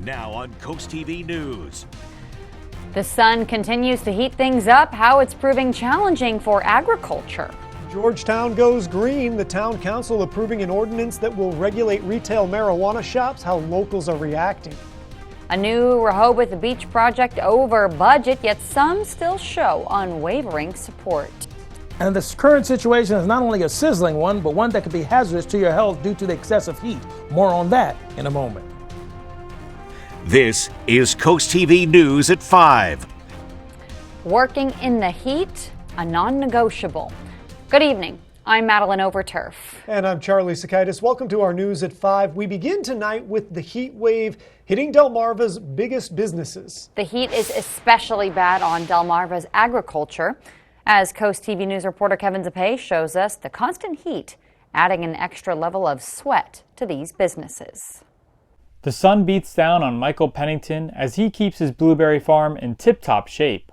Now on CoastTV News. The sun continues to heat things up, how it's proving challenging for agriculture. Georgetown goes green. The town council approving an ordinance that will regulate retail marijuana shops, how locals are reacting. A new Rehoboth Beach project over budget, yet some still show unwavering support. And this current situation is not only a sizzling one, but one that could be hazardous to your health due to the excessive heat. More on that in a moment. This is CoastTV News at 5. Working in the heat, a non-negotiable. Good evening. I'm Madeline Overturf. And I'm Charlie Sakaitis. Welcome to our News at 5. We begin tonight with the heat wave hitting Delmarva's biggest businesses. The heat is especially bad on Delmarva's agriculture. As CoastTV News reporter Kevin Zapay shows us, the constant heat adding an extra level of sweat to these businesses. The sun beats down on Michael Pennington as he keeps his blueberry farm in tip-top shape.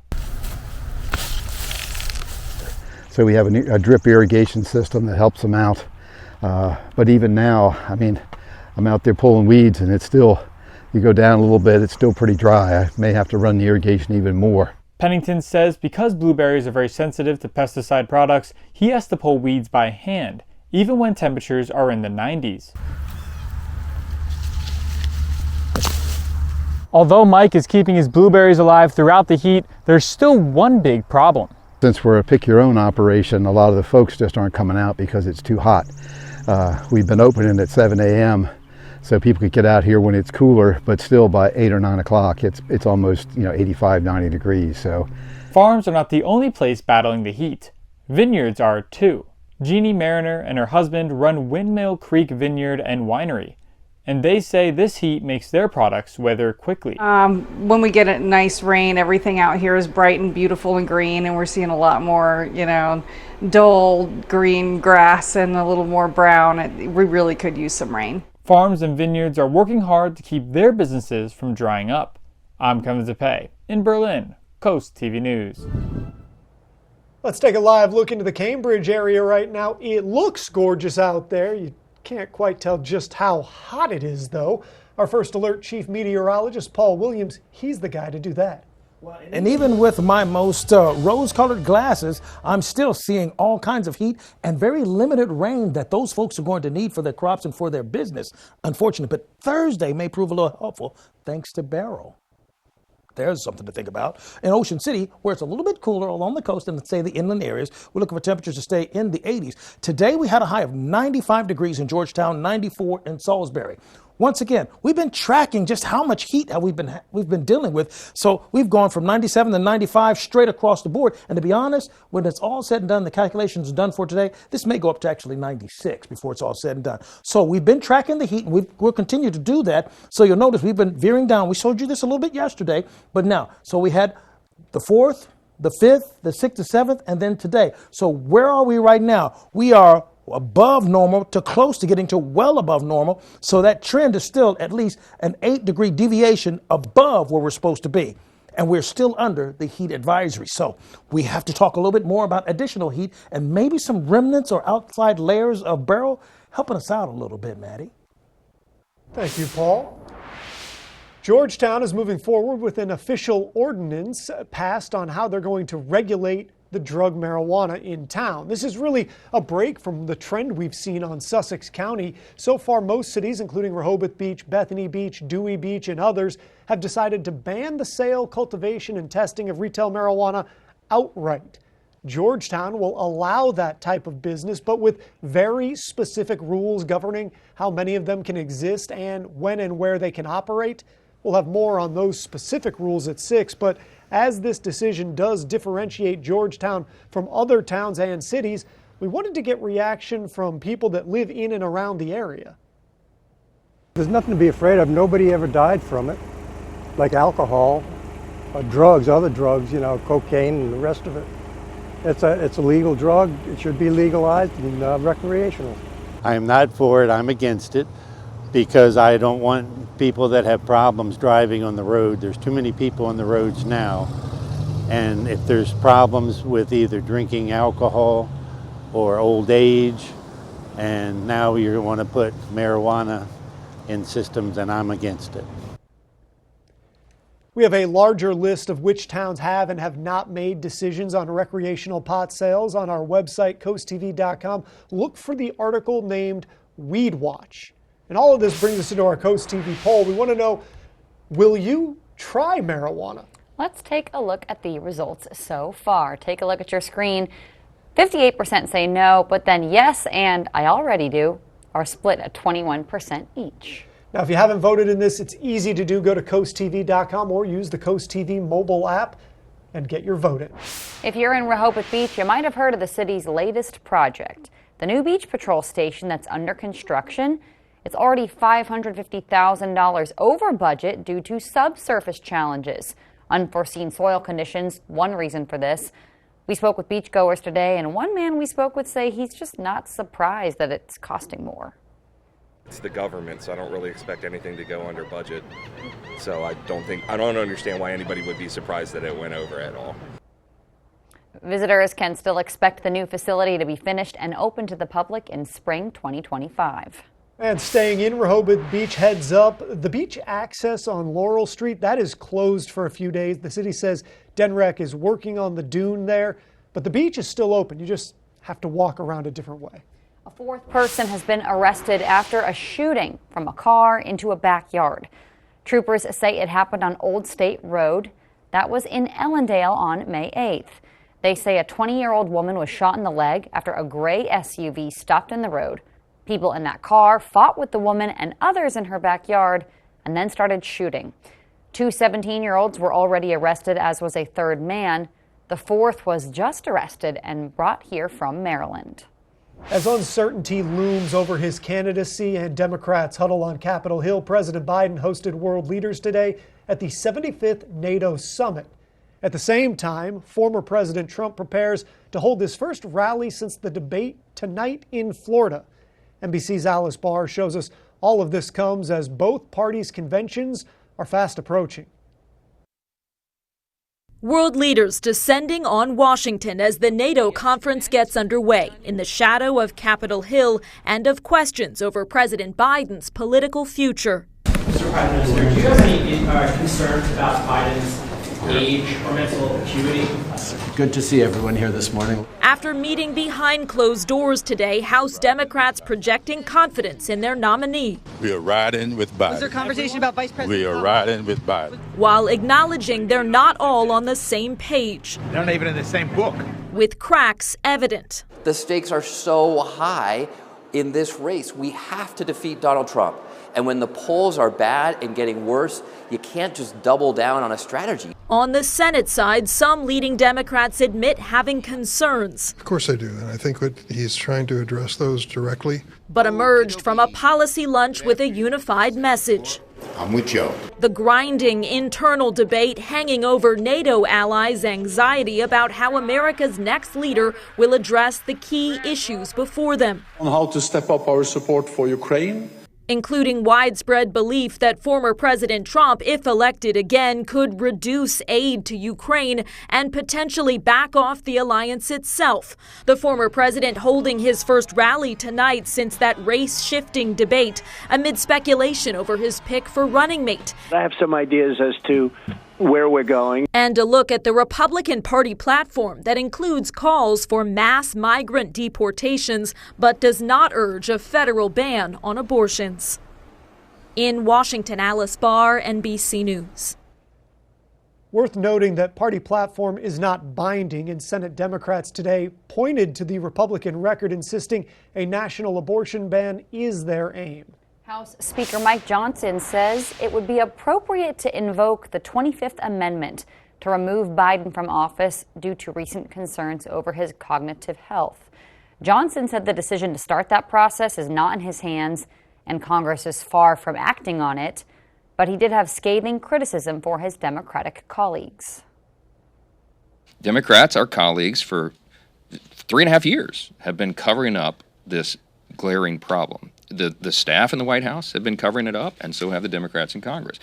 So we have a drip irrigation system that helps them out. But even now, I mean, I'm out there pulling weeds and it's still, you go down a little bit, it's still pretty dry. I may have to run the irrigation even more. Pennington says because blueberries are very sensitive to pesticide products, he has to pull weeds by hand, even when temperatures are in the 90s. Although Mike is keeping his blueberries alive throughout the heat, there's still one big problem. Since we're a pick-your-own operation, a lot of the folks just aren't coming out because it's too hot. We've been opening at 7 a.m. so people could get out here when it's cooler, but still by 8 or 9 o'clock, it's almost 85, 90 degrees. So farms are not the only place battling the heat. Vineyards are too. Jeannie Mariner and her husband run Windmill Creek Vineyard and Winery, and they say this heat makes their products weather quickly. When we get a nice rain, everything out here is bright and beautiful and green, and we're seeing a lot more, dull green grass and a little more brown. We really could use some rain. Farms and vineyards are working hard to keep their businesses from drying up. I'm Kevin Zapay in Berlin, CoastTV News. Let's take a live look into the Cambridge area right now. It looks gorgeous out there. You can't quite tell just how hot it is, though. Our first alert chief meteorologist, Paul Williams, he's the guy to do that. And even with my most rose-colored glasses, I'm still seeing all kinds of heat and very limited rain that those folks are going to need for their crops and for their business. Unfortunate, but Thursday may prove a little helpful thanks to Beryl. There's something to think about. In Ocean City, where it's a little bit cooler along the coast and, say, the inland areas, we're looking for temperatures to stay in the 80s. Today, we had a high of 95 degrees in Georgetown, 94 in Salisbury. Once again, we've been tracking just how much heat we've been dealing with. So we've gone from 97 to 95 straight across the board. And to be honest, when it's all said and done, the calculations are done for today, this may go up to actually 96 before it's all said and done. So we've been tracking the heat, and we'll continue to do that. So you'll notice we've been veering down. We showed you this a little bit yesterday, but now, so we had the 4th, the 5th, the 6th, the 7th, and then today. So where are we right now? We are above normal to close to getting to well above normal. So that trend is still at least an 8-degree deviation above where we're supposed to be. And we're still under the heat advisory. So we have to talk a little bit more about additional heat and maybe some remnants or outside layers of Beryl helping us out a little bit, Maddie. Thank you, Paul. Georgetown is moving forward with an official ordinance passed on how they're going to regulate the drug marijuana in town. This is really a break from the trend we've seen on Sussex County. So far, most cities, including Rehoboth Beach, Bethany Beach, Dewey Beach, and others, have decided to ban the sale, cultivation, and testing of retail marijuana outright. Georgetown will allow that type of business, but with very specific rules governing how many of them can exist and when and where they can operate. We'll have more on those specific rules at 6, but as this decision does differentiate Georgetown from other towns and cities, we wanted to get reaction from people that live in and around the area. There's nothing to be afraid of. Nobody ever died from it, like alcohol, drugs, other drugs, cocaine and the rest of it. It's a legal drug. It should be legalized and recreational. I am not for it. I'm against it because I don't want people that have problems driving on the road. There's too many people on the roads now. And if there's problems with either drinking alcohol or old age, and now you want to put marijuana in systems, and I'm against it. We have a larger list of which towns have and have not made decisions on recreational pot sales on our website, coasttv.com. Look for the article named Weed Watch. And all of this brings us into our Coast TV poll. We want to know, will you try marijuana? Let's take a look at the results so far. Take a look at your screen. 58% say no, but then yes and I already do are split at 21% each. Now, if you haven't voted in this, it's easy to do. Go to coasttv.com or use the Coast TV mobile app and get your vote in. If you're in Rehoboth Beach, you might have heard of the city's latest project, the new beach patrol station that's under construction. It's already $550,000 over budget due to subsurface challenges. Unforeseen soil conditions, one reason for this. We spoke with beachgoers today, and one man we spoke with say he's just not surprised that it's costing more. It's the government, so I don't really expect anything to go under budget. So I don't understand why anybody would be surprised that it went over at all. Visitors can still expect the new facility to be finished and open to the public in spring 2025. And staying in Rehoboth Beach, heads up, the beach access on Laurel Street, that is closed for a few days. The city says DenRec is working on the dune there, but the beach is still open. You just have to walk around a different way. A fourth person has been arrested after a shooting from a car into a backyard. Troopers say it happened on Old State Road. That was in Ellendale on May 8th. They say a 20-year-old woman was shot in the leg after a gray SUV stopped in the road. People in that car fought with the woman and others in her backyard and then started shooting. Two 17-year-olds were already arrested, as was a third man. The fourth was just arrested and brought here from Maryland. As uncertainty looms over his candidacy and Democrats huddle on Capitol Hill, President Biden hosted world leaders today at the 75th NATO summit. At the same time, former President Trump prepares to hold his first rally since the debate tonight in Florida. NBC's Alice Barr shows us all of this comes as both parties' conventions are fast approaching. World leaders descending on Washington as the NATO conference gets underway in the shadow of Capitol Hill and of questions over President Biden's political future. Mr. Prime Minister, do you have any concerns about Biden's age or mental acuity? Good to see everyone here this morning. After meeting behind closed doors today, House Democrats projecting confidence in their nominee. We are riding with Biden. Was there conversation about Vice President? We are riding with Biden. While acknowledging they're not all on the same page. They're not even in the same book. With cracks evident. The stakes are so high in this race. We have to defeat Donald Trump. And when the polls are bad and getting worse, you can't just double down on a strategy. On the Senate side, some leading Democrats admit having concerns. Of course I do, and I think that he's trying to address those directly. But emerged from a policy lunch with a unified message. I'm with Joe. The grinding internal debate hanging over NATO allies' anxiety about how America's next leader will address the key issues before them. On how to step up our support for Ukraine, including widespread belief that former President Trump, if elected again, could reduce aid to Ukraine and potentially back off the alliance itself. The former president holding his first rally tonight since that race-shifting debate amid speculation over his pick for running mate. I have some ideas as to where we're going. And a look at the Republican Party platform that includes calls for mass migrant deportations, but does not urge a federal ban on abortions. In Washington, Alice Barr, NBC News. Worth noting that party platform is not binding, and Senate Democrats today pointed to the Republican record, insisting a national abortion ban is their aim. House Speaker Mike Johnson says it would be appropriate to invoke the 25th Amendment to remove Biden from office due to recent concerns over his cognitive health. Johnson said the decision to start that process is not in his hands and Congress is far from acting on it, but he did have scathing criticism for his Democratic colleagues. Democrats, our colleagues, for 3.5 years have been covering up this glaring problem. The staff in the White House have been covering it up, and so have the Democrats in Congress.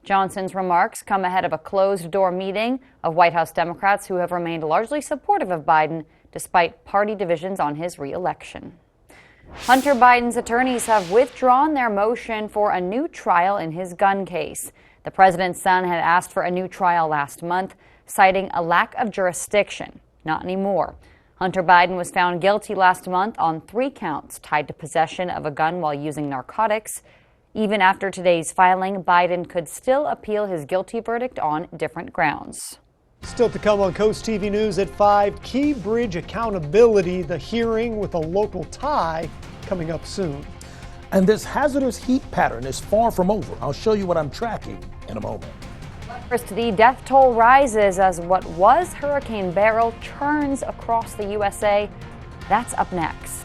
Johnson's remarks come ahead of a closed-door meeting of White House Democrats who have remained largely supportive of Biden despite party divisions on his re-election. Hunter Biden's attorneys have withdrawn their motion for a new trial in his gun case. The president's son had asked for a new trial last month, citing a lack of jurisdiction. Not anymore. Hunter Biden was found guilty last month on 3 counts tied to possession of a gun while using narcotics. Even after today's filing, Biden could still appeal his guilty verdict on different grounds. Still to come on Coast TV News at 5, Key Bridge accountability, the hearing with a local tie coming up soon. And this hazardous heat pattern is far from over. I'll show you what I'm tracking in a moment. First, the death toll rises as what was Hurricane Beryl churns across the USA. That's up next.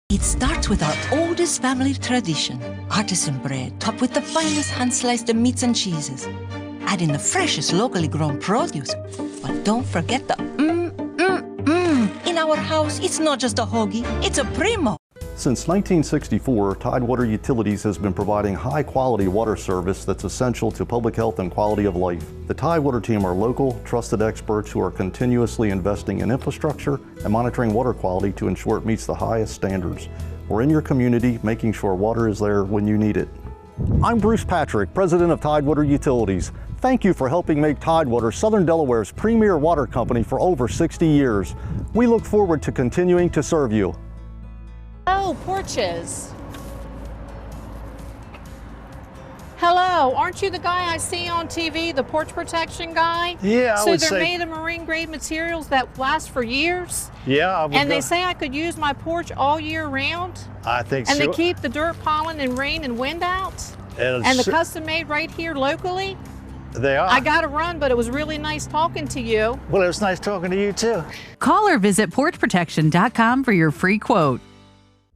It starts with our oldest family tradition, artisan bread, topped with the finest hand-sliced meats and cheeses. Add in the freshest locally grown produce. But don't forget the In our house, it's not just a hoagie, it's a primo. Since 1964, Tidewater Utilities has been providing high-quality water service that's essential to public health and quality of life. The Tidewater team are local, trusted experts who are continuously investing in infrastructure and monitoring water quality to ensure it meets the highest standards. We're in your community, making sure water is there when you need it. I'm Bruce Patrick, president of Tidewater Utilities. Thank you for helping make Tidewater Southern Delaware's premier water company for over 60 years. We look forward to continuing to serve you. Oh, porches. Hello, aren't you the guy I see on TV, the porch protection guy? Yeah, I would say. So they're made of marine grade materials that last for years? Yeah, I would. And they say I could use my porch all year round? I think so. And they keep the dirt, pollen, and rain and wind out? And the custom made right here locally? They are. I got to run, but it was really nice talking to you. Well, it was nice talking to you too. Call or visit porchprotection.com for your free quote.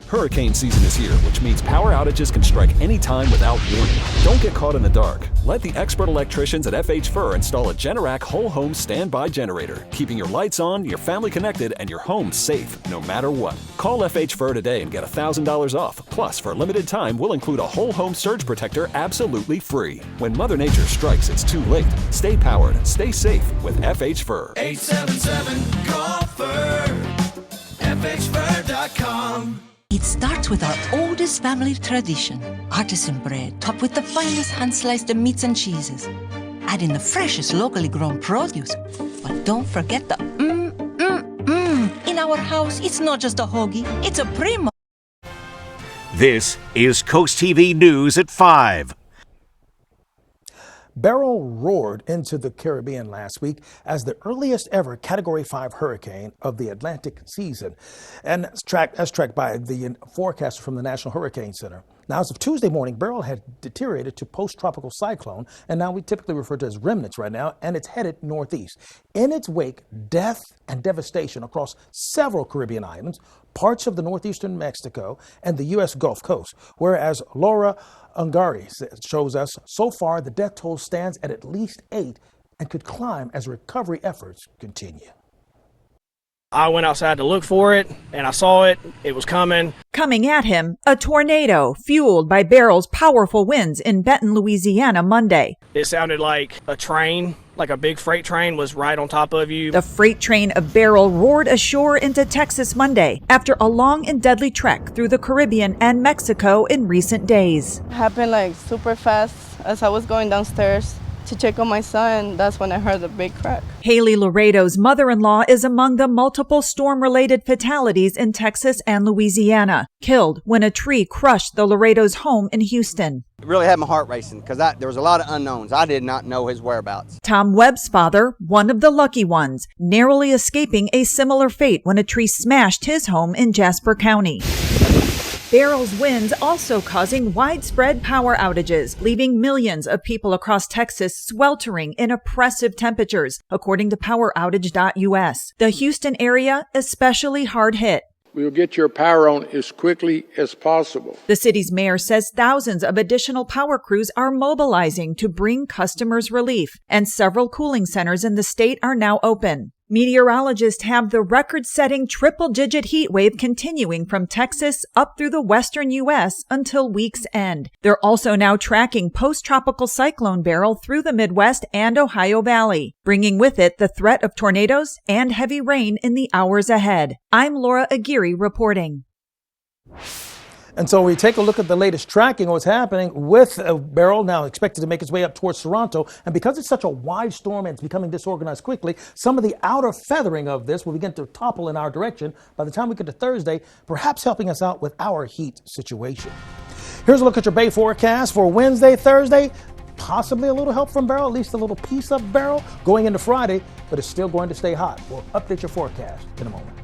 Hurricane season is here, which means power outages can strike anytime without warning. Don't get caught in the dark. Let the expert electricians at FH Fur install a Generac whole home standby generator, keeping your lights on, your family connected, and your home safe no matter what. Call FH Fur today and get $1,000 off. Plus, for a limited time, we'll include a whole home surge protector absolutely free. When Mother Nature strikes, it's too late. Stay powered, stay safe with FH Fur. 877-CALL-FUR. FHFur.com. It starts with our oldest family tradition, artisan bread, topped with the finest hand-sliced meats and cheeses. Add in the freshest locally grown produce. But don't forget the In our house, it's not just a hoagie, it's a primo. This is Coast TV News at 5. Beryl roared into the Caribbean last week as the earliest ever Category 5 hurricane of the Atlantic season, and as tracked by the forecaster from the National Hurricane Center. Now, as of Tuesday morning, Beryl had deteriorated to post-tropical cyclone, and now we typically refer to as remnants right now, and it's headed northeast. In its wake, death and devastation across several Caribbean islands, parts of the northeastern Mexico, and the U.S. Gulf Coast, whereas Laura Ungari shows us so far the death toll stands at least 8 and could climb as recovery efforts continue. I went outside to look for it, and I saw it. It was coming. Coming at him, a tornado fueled by Beryl's powerful winds in Benton, Louisiana, Monday. It sounded like a train, like a big freight train was right on top of you. The freight train of Beryl roared ashore into Texas Monday after a long and deadly trek through the Caribbean and Mexico in recent days. It happened like super fast as I was going downstairs to check on my son. That's when I heard the big crack. Haley Laredo's mother-in-law is among the multiple storm-related fatalities in Texas and Louisiana, killed when a tree crushed the Laredo's home in Houston. It really had my heart racing because there was a lot of unknowns. I did not know his whereabouts. Tom Webb's father, one of the lucky ones, narrowly escaping a similar fate when a tree smashed his home in Jasper County. Beryl's winds also causing widespread power outages, leaving millions of people across Texas sweltering in oppressive temperatures, according to poweroutage.us. The Houston area especially hard hit. We'll get your power on as quickly as possible. The city's mayor says thousands of additional power crews are mobilizing to bring customers relief, and several cooling centers in the state are now open. Meteorologists have the record-setting triple-digit heat wave continuing from Texas up through the western U.S. until week's end. They're also now tracking post-tropical cyclone Beryl through the Midwest and Ohio Valley, bringing with it the threat of tornadoes and heavy rain in the hours ahead. I'm Laura Aguirre reporting. And so we take a look at the latest tracking of what's happening with Beryl now expected to make its way up towards Toronto. And because it's such a wide storm and it's becoming disorganized quickly, some of the outer feathering of this will begin to topple in our direction by the time we get to Thursday, perhaps helping us out with our heat situation. Here's a look at your Bay forecast for Wednesday, Thursday. Possibly a little help from Beryl, at least a little piece of Beryl going into Friday, but it's still going to stay hot. We'll update your forecast in a moment.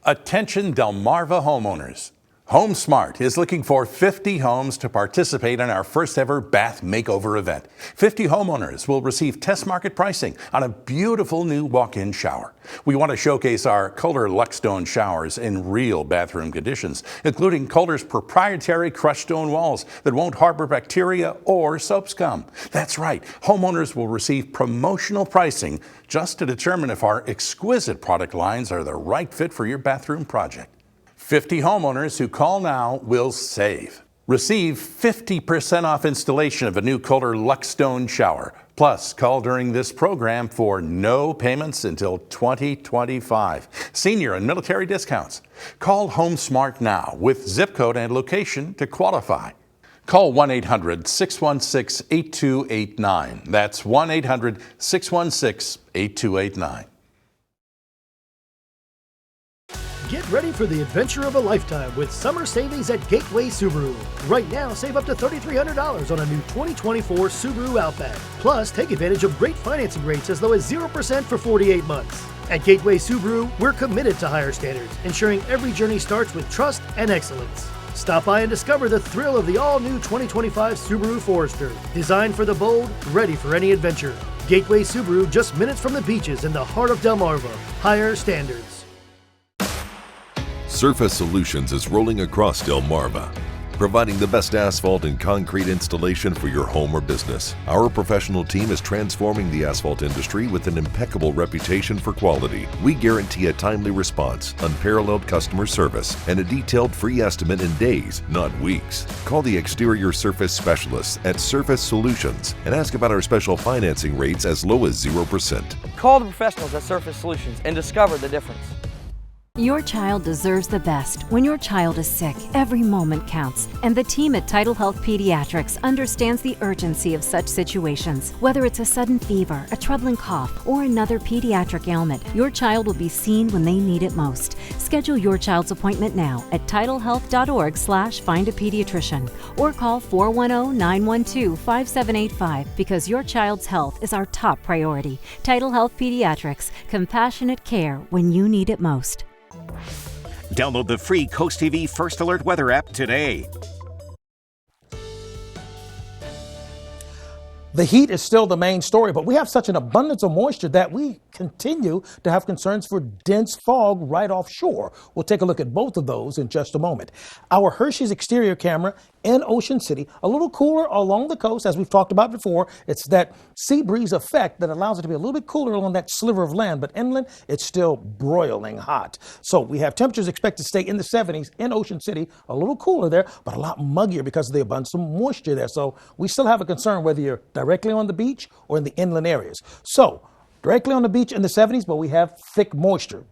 Attention Delmarva homeowners. HomeSmart is looking for 50 homes to participate in our first ever bath makeover event. 50 homeowners will receive test market pricing on a beautiful new walk-in shower. We want to showcase our Kohler Luxstone showers in real bathroom conditions, including Kohler's proprietary crushed stone walls that won't harbor bacteria or soap scum. That's right, homeowners will receive promotional pricing just to determine if our exquisite product lines are the right fit for your bathroom project. 50 homeowners who call now will save. Receive 50% off installation of a new Kohler Luxstone shower. Plus, call during this program for no payments until 2025. Senior and military discounts. Call HomeSmart now with zip code and location to qualify. Call 1-800-616-8289. That's 1-800-616-8289. Get ready for the adventure of a lifetime with summer savings at Gateway Subaru. Right now, save up to $3,300 on a new 2024 Subaru Outback. Plus, take advantage of great financing rates as low as 0% for 48 months. At Gateway Subaru, we're committed to higher standards, ensuring every journey starts with trust and excellence. Stop by and discover the thrill of the all-new 2025 Subaru Forester. Designed for the bold, ready for any adventure. Gateway Subaru, just minutes from the beaches in the heart of Delmarva. Higher standards. Surface Solutions is rolling across Delmarva, providing the best asphalt and concrete installation for your home or business. Our professional team is transforming the asphalt industry with an impeccable reputation for quality. We guarantee a timely response, unparalleled customer service, and a detailed free estimate in days, not weeks. Call the exterior surface specialists at Surface Solutions and ask about our special financing rates as low as 0%. Call the professionals at Surface Solutions and discover the difference. Your child deserves the best. When your child is sick, every moment counts. And the team at Tidal Health Pediatrics understands the urgency of such situations. Whether it's a sudden fever, a troubling cough, or another pediatric ailment, your child will be seen when they need it most. Schedule your child's appointment now at tidalhealth.org/findapediatrician or call 410-912-5785 because your child's health is our top priority. Tidal Health Pediatrics, compassionate care when you need it most. Download the free CoastTV First Alert Weather app today. The heat is still the main story, but we have such an abundance of moisture that we continue to have concerns for dense fog right offshore. We'll take a look at both of those in just a moment. Our Hershey's exterior camera in Ocean City, a little cooler along the coast, as we've talked about before. It's that sea breeze effect that allows it to be a little bit cooler along that sliver of land, but inland, it's still broiling hot. So we have temperatures expected to stay in the 70s in Ocean City, a little cooler there, but a lot muggier because of the abundance of moisture there. So we still have a concern whether you're directly on the beach or in the inland areas. So directly on the beach in the 70s, but we have thick moisture.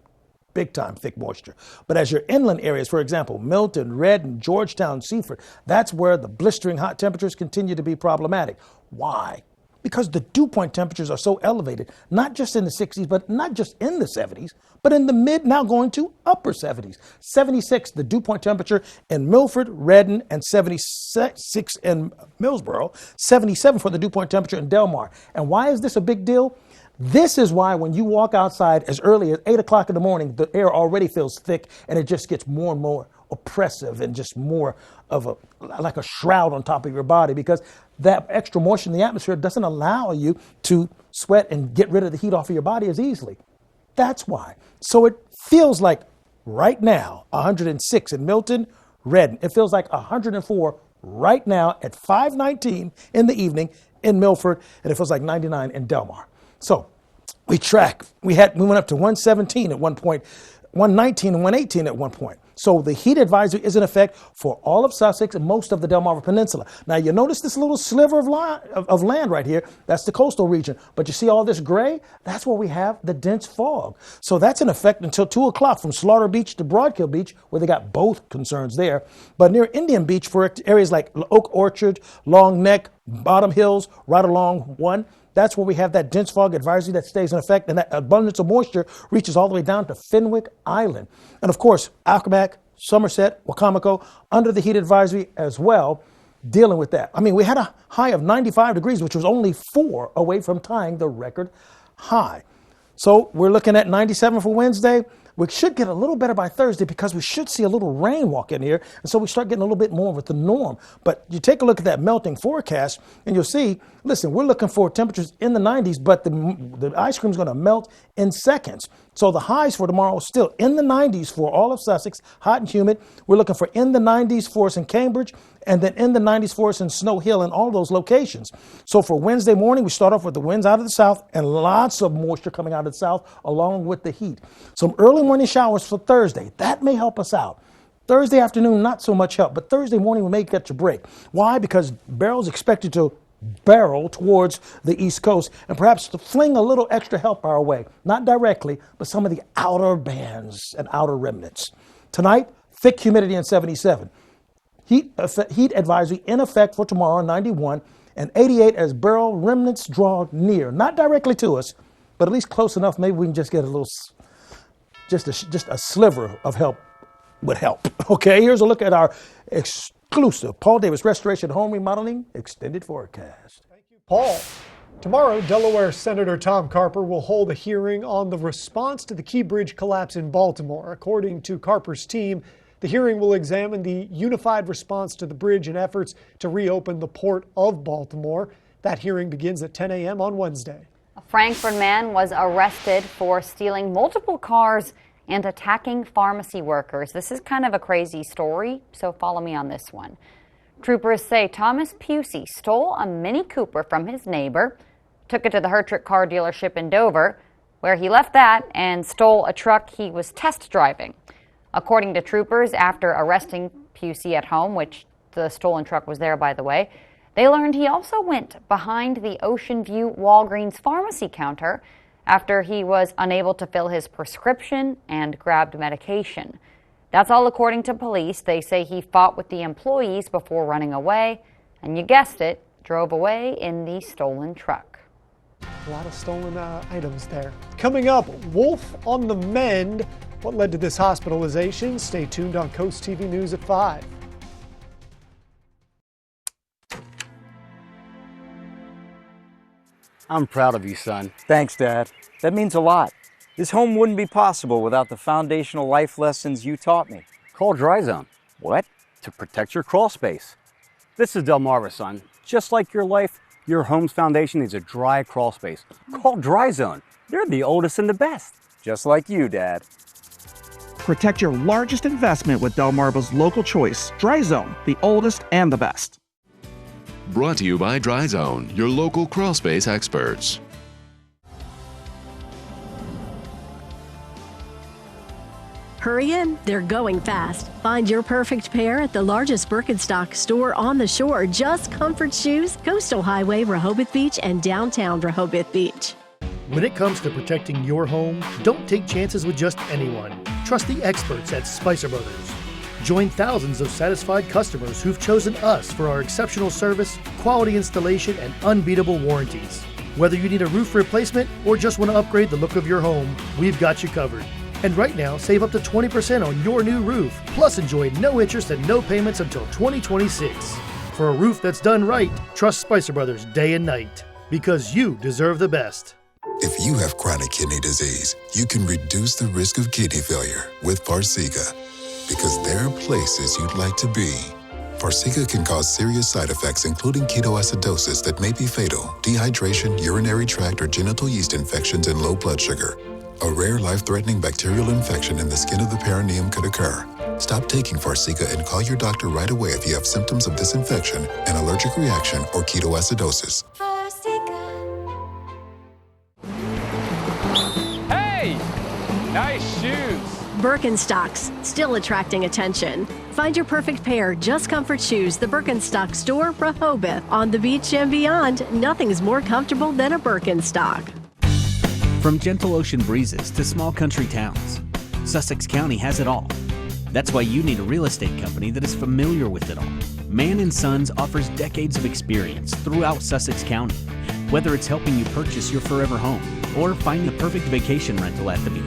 Big time thick moisture. But as your inland areas, for example, Milton, Redden, Georgetown, Seaford, that's where the blistering hot temperatures continue to be problematic. Why? Because the dew point temperatures are so elevated, not just in the 60s, but not just in the 70s, but in the mid, now going to upper 70s. 76, the dew point temperature in Milford, Redden, and 76 in Millsboro, 77 for the dew point temperature in Delmar. And why is this a big deal? This is why when you walk outside as early as 8 o'clock in the morning, the air already feels thick and it just gets more and more oppressive and just more of like a shroud on top of your body, because that extra moisture in the atmosphere doesn't allow you to sweat and get rid of the heat off of your body as easily. That's why. So it feels like right now, 106 in Milton, Redden. It feels like 104 right now at 5:19 in the evening in Milford, and it feels like 99 in Delmar. So we went up to 117 at one point, 119 and 118 at one point. So the heat advisory is in effect for all of Sussex and most of the Delmarva Peninsula. Now you notice this little sliver of land right here. That's the coastal region. But you see all this gray? That's where we have the dense fog. So that's in effect until 2 o'clock from Slaughter Beach to Broadkill Beach, where they got both concerns there. But near Indian Beach for areas like Oak Orchard, Long Neck, Bottom Hills, right along 1, that's where we have that dense fog advisory that stays in effect, and that abundance of moisture reaches all the way down to Fenwick Island. And of course, Accomack, Somerset, Wacomico, under the heat advisory as well, dealing with that. I mean, we had a high of 95 degrees, which was only 4 away from tying the record high. So we're looking at 97 for Wednesday. We should get a little better by Thursday because we should see a little rain walk in here. And so we start getting a little bit more with the norm. But you take a look at that melting forecast and you'll see, listen, we're looking for temperatures in the 90s, but the ice cream is going to melt in seconds. So the highs for tomorrow are still in the 90s for all of Sussex, hot and humid. We're looking for in the 90s for us in Cambridge, and then in the 90s for us in Snow Hill and all those locations. So for Wednesday morning, we start off with the winds out of the south and lots of moisture coming out of the south along with the heat. Some early morning showers for Thursday. That may help us out. Thursday afternoon, not so much help, but Thursday morning we may get your break. Why? Because Beryl's expected to barrel towards the East Coast and perhaps to fling a little extra help our way. Not directly, but some of the outer bands and outer remnants. Tonight, thick humidity in 77. Heat advisory in effect for tomorrow, 91, and 88 as Beryl remnants draw near. Not directly to us, but at least close enough. Maybe we can just get a little, just a sliver of help would help. Okay, here's a look at our exclusive Paul Davis Restoration Home Remodeling Extended Forecast. Thank you, Paul. Tomorrow, Delaware Senator Tom Carper will hold a hearing on the response to the Key Bridge collapse in Baltimore. According to Carper's team, the hearing will examine the unified response to the bridge and efforts to reopen the port of Baltimore. That hearing begins at 10 a.m. on Wednesday. A Frankfort man was arrested for stealing multiple cars and attacking pharmacy workers. This is kind of a crazy story, so follow me on this one. Troopers say Thomas Pusey stole a Mini Cooper from his neighbor, took it to the Hertrick car dealership in Dover, where he left that and stole a truck he was test driving. According to troopers, after arresting Pusey at home, which the stolen truck was there, by the way, they learned he also went behind the Ocean View Walgreens pharmacy counter after he was unable to fill his prescription and grabbed medication. That's all according to police. They say he fought with the employees before running away, and you guessed it, drove away in the stolen truck. A lot of stolen items there. Coming up, wolf on the mend. What led to this hospitalization? Stay tuned on Coast TV News at 5. I'm proud of you, son. Thanks, Dad. That means a lot. This home wouldn't be possible without the foundational life lessons you taught me. Call Dry Zone. What? To protect your crawl space. This is Delmarva, son. Just like your life, your home's foundation needs a dry crawl space. Call Dry Zone. They're the oldest and the best. Just like you, Dad. Protect your largest investment with Delmarva's local choice, Dry Zone, the oldest and the best. Brought to you by Dry Zone, your local crawl space experts. Hurry in, they're going fast. Find your perfect pair at the largest Birkenstock store on the shore. Just Comfort Shoes, Coastal Highway, Rehoboth Beach, and downtown Rehoboth Beach. When it comes to protecting your home, don't take chances with just anyone. Trust the experts at Spicer Brothers. Join thousands of satisfied customers who've chosen us for our exceptional service, quality installation, and unbeatable warranties. Whether you need a roof replacement or just want to upgrade the look of your home, we've got you covered. And right now, save up to 20% on your new roof, plus enjoy no interest and no payments until 2026. For a roof that's done right, trust Spicer Brothers day and night, because you deserve the best. If you have chronic kidney disease, you can reduce the risk of kidney failure with Farxiga, because there are places you'd like to be. Farxiga can cause serious side effects, including ketoacidosis that may be fatal, dehydration, urinary tract or genital yeast infections, and low blood sugar. A rare life-threatening bacterial infection in the skin of the perineum could occur. Stop taking Farxiga and call your doctor right away if you have symptoms of this infection, an allergic reaction, or ketoacidosis. Hey! Nice shoes. Birkenstocks, still attracting attention. Find your perfect pair, Just Comfort Shoes, the Birkenstock store, Rehoboth. On the beach and beyond, nothing's more comfortable than a Birkenstock. From gentle ocean breezes to small country towns, Sussex County has it all. That's why you need a real estate company that is familiar with it all. Mann & Sons offers decades of experience throughout Sussex County. Whether it's helping you purchase your forever home or find the perfect vacation rental at the beach.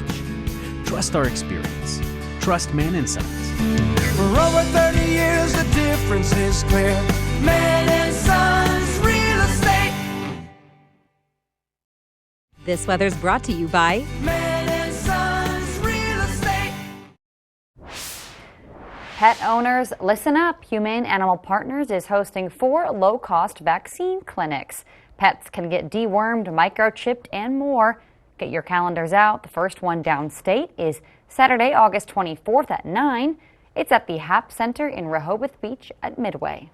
Trust our experience. Trust Mann & Sons. For over 30 years, the difference is clear. Mann & Sons Real Estate. This weather's brought to you by Mann & Sons Real Estate. Pet owners, listen up. Humane Animal Partners is hosting 4 low-cost vaccine clinics. Pets can get dewormed, microchipped, and more. Get your calendars out. The first one downstate is Saturday, August 24th at 9. It's at the HAP Center in Rehoboth Beach at Midway.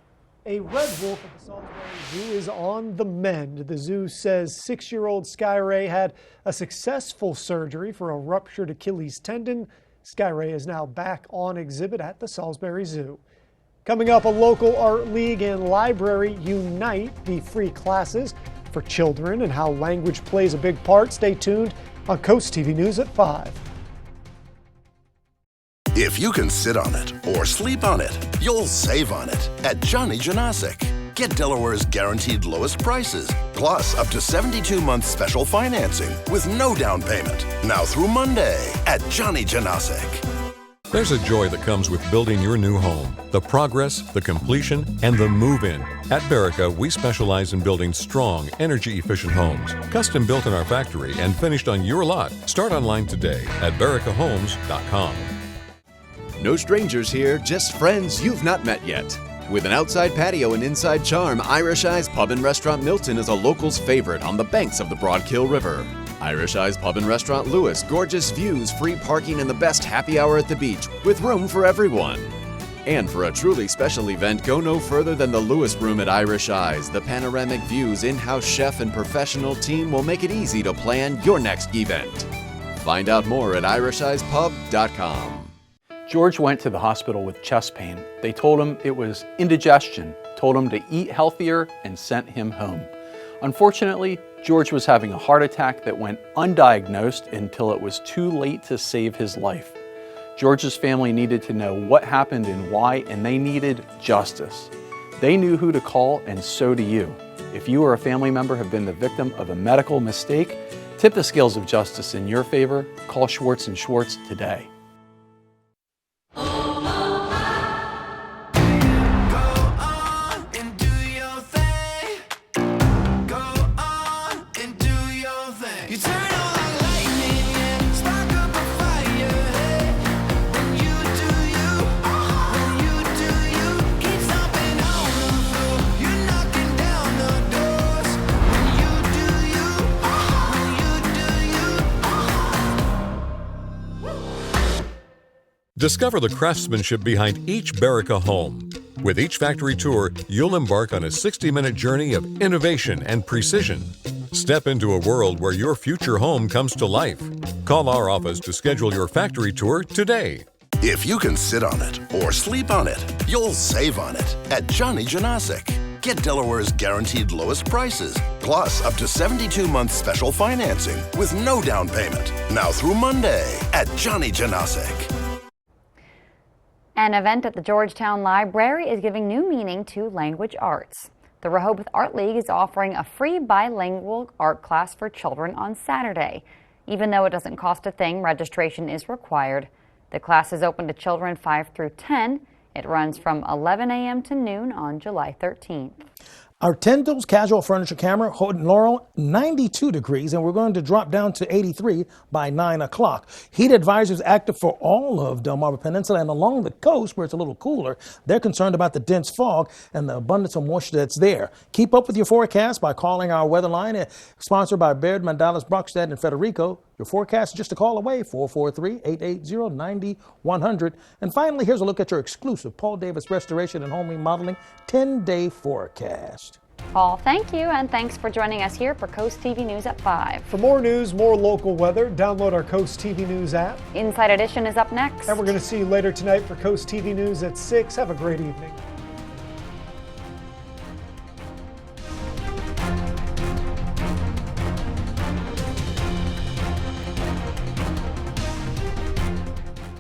A red wolf at the Salisbury Zoo is on the mend. The zoo says 6-year-old Sky Ray had a successful surgery for a ruptured Achilles tendon. Sky Ray is now back on exhibit at the Salisbury Zoo. Coming up, a local art league and library unite the free classes for children and how language plays a big part. Stay tuned on CoastTV News at 5. If you can sit on it or sleep on it, you'll save on it at Johnny Janasic. Get Delaware's guaranteed lowest prices, plus up to 72-month special financing with no down payment. Now through Monday at Johnny Janasic. There's a joy that comes with building your new home. The progress, the completion, and the move-in. At Berica, we specialize in building strong, energy-efficient homes. Custom built in our factory and finished on your lot. Start online today at bericahomes.com. No strangers here, just friends you've not met yet. With an outside patio and inside charm, Irish Eyes Pub and Restaurant Milton is a local's favorite on the banks of the Broadkill River. Irish Eyes Pub and Restaurant Lewis, gorgeous views, free parking, and the best happy hour at the beach, with room for everyone. And for a truly special event, go no further than the Lewis Room at Irish Eyes. The panoramic views, in-house chef, and professional team will make it easy to plan your next event. Find out more at irisheyespub.com. George went to the hospital with chest pain. They told him it was indigestion, told him to eat healthier, and sent him home. Unfortunately, George was having a heart attack that went undiagnosed until it was too late to save his life. George's family needed to know what happened and why, and they needed justice. They knew who to call, and so do you. If you or a family member have been the victim of a medical mistake, tip the scales of justice in your favor. Call Schwartz & Schwartz today. Discover the craftsmanship behind each Berica home. With each factory tour, you'll embark on a 60-minute journey of innovation and precision. Step into a world where your future home comes to life. Call our office to schedule your factory tour today. If you can sit on it or sleep on it, you'll save on it at Johnny Janasic. Get Delaware's guaranteed lowest prices, plus up to 72-month special financing with no down payment. Now through Monday at Johnny Janasic. An event at the Georgetown Library is giving new meaning to language arts. The Rehoboth Art League is offering a free bilingual art class for children on Saturday. Even though it doesn't cost a thing, registration is required. The class is open to children 5 through 10. It runs from 11 a.m. to noon on July 13th. Our Tyndall's casual furniture camera holding Laurel 92 degrees, and we're going to drop down to 83 by 9 o'clock. Heat advisories active for all of Delmarva Peninsula and along the coast where it's a little cooler. They're concerned about the dense fog and the abundance of moisture that's there. Keep up with your forecast by calling our weather line, sponsored by Baird, Mandalas, Brockstad, and Federico. Your forecast is just a call away, 443-880-9100. And finally, here's a look at your exclusive Paul Davis Restoration and Home Remodeling 10-day forecast. Paul, thank you, and thanks for joining us here for Coast TV News at 5. For more news, more local weather, download our Coast TV News app. Inside Edition is up next. And we're going to see you later tonight for Coast TV News at 6. Have a great evening.